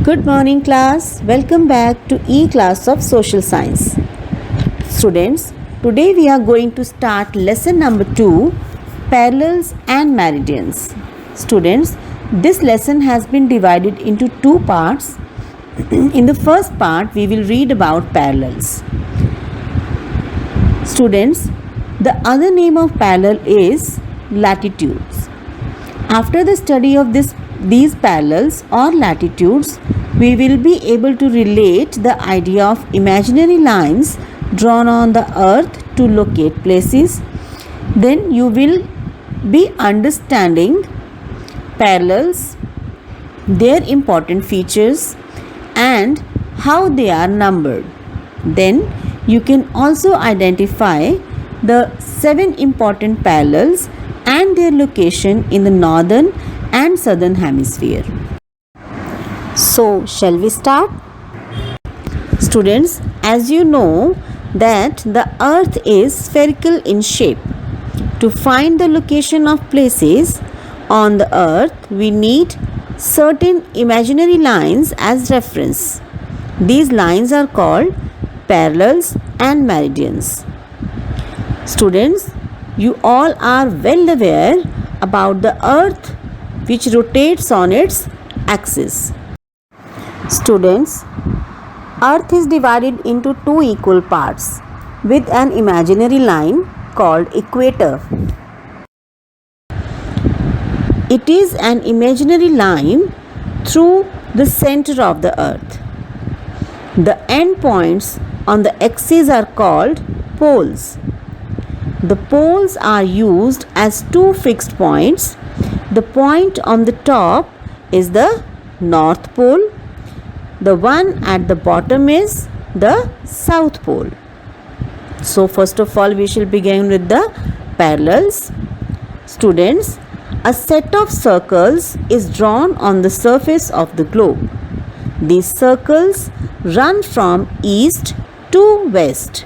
Good morning class. Welcome back to E-class of Social Science. Students, today we are going to start lesson number 2, Parallels and Meridians. Students, this lesson has been divided into two parts. In the first part, we will read about parallels. Students, the other name of parallel is latitudes. After the study of these parallels or latitudes, we will be able to relate the idea of imaginary lines drawn on the earth to locate places. Then you will be understanding parallels, their important features and how they are numbered. Then you can also identify the 7 important parallels and their location in the northern and southern hemisphere. So, shall we start? Students, as you know that the earth is spherical in shape. To find the location of places on the earth, we need certain imaginary lines as reference. These lines are called parallels and meridians. Students, you all are well aware about the earth which rotates on its axis. Students, earth is divided into two equal parts with an imaginary line called equator. It is an imaginary line through the center of the earth. The endpoints on the axis are called poles. The poles are used as two fixed points. The point on the top is the North Pole. The one at the bottom is the South Pole. So first of all, we shall begin with the parallels. Students, a set of circles is drawn on the surface of the globe. These circles run from east to west.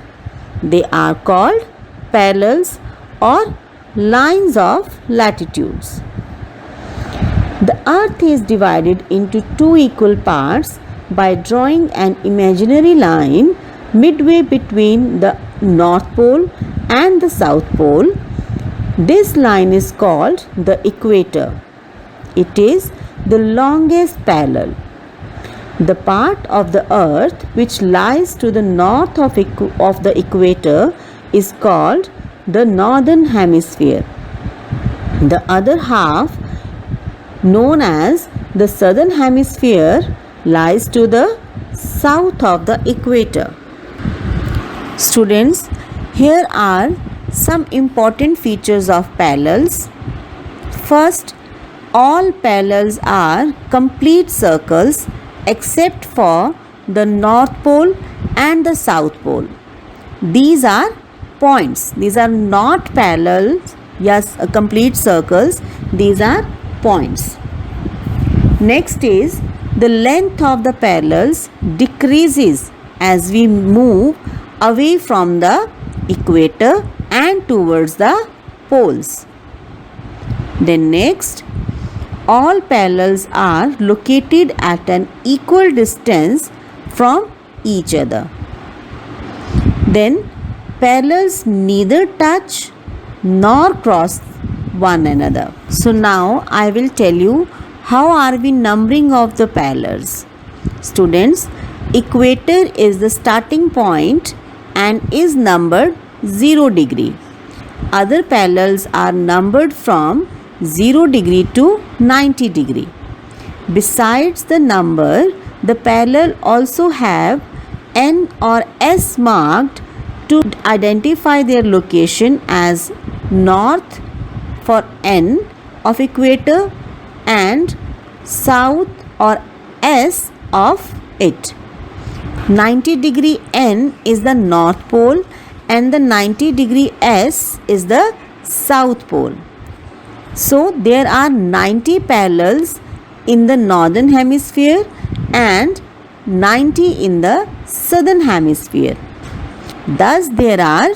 They are called parallels or lines of latitudes. The earth is divided into two equal parts by drawing an imaginary line midway between the North Pole and the South Pole. This line is called the equator. It is the longest parallel. The part of the earth which lies to the north of the equator is called the northern hemisphere. The other half, known as the southern hemisphere, lies to the south of the equator. Students, here are some important features of parallels. First, all parallels are complete circles except for the North Pole and the South Pole. These are points. These are not parallels, yes, complete circles. These are points. Next is the length of the parallels decreases as we move away from the equator and towards the poles. Then next, all parallels are located at an equal distance from each other. Then parallels neither touch nor cross one another. So now I will tell you how are we numbering of the parallels. Students, equator is the starting point and is numbered 0 degree. Other parallels are numbered from 0 degree to 90 degree. Besides the number, the parallel also have N or S marked to identify their location as north for N of equator and south or S of it. 90 degree N is the North Pole and the 90 degree S is the South Pole. So there are 90 parallels in the northern hemisphere and 90 in the southern hemisphere. Thus there are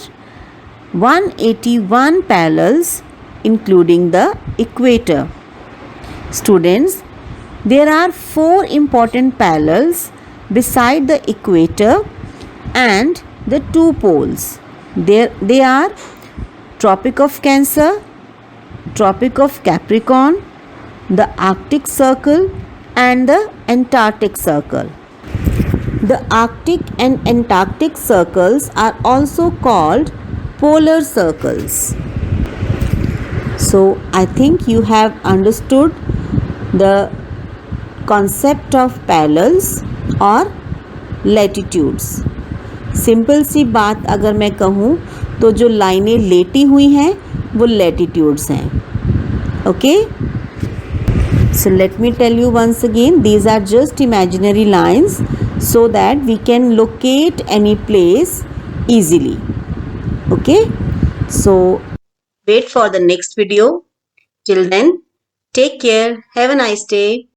181 parallels including the equator. Students, There are four important parallels beside the equator and the two poles. They are Tropic of Cancer, Tropic of Capricorn, the Arctic Circle, and the Antarctic Circle. The Arctic and Antarctic circles are also called polar circles. So, I think you have understood the concept of parallels और latitudes. Simple सी बात अगर मैं कहूँ तो जो लाइनें लेटी हुई हैं वो latitudes हैं. Okay? So let me tell you once again, these are just imaginary lines so that we can locate any place easily. Okay? So wait for the next video. Till then, take care. Have a nice day.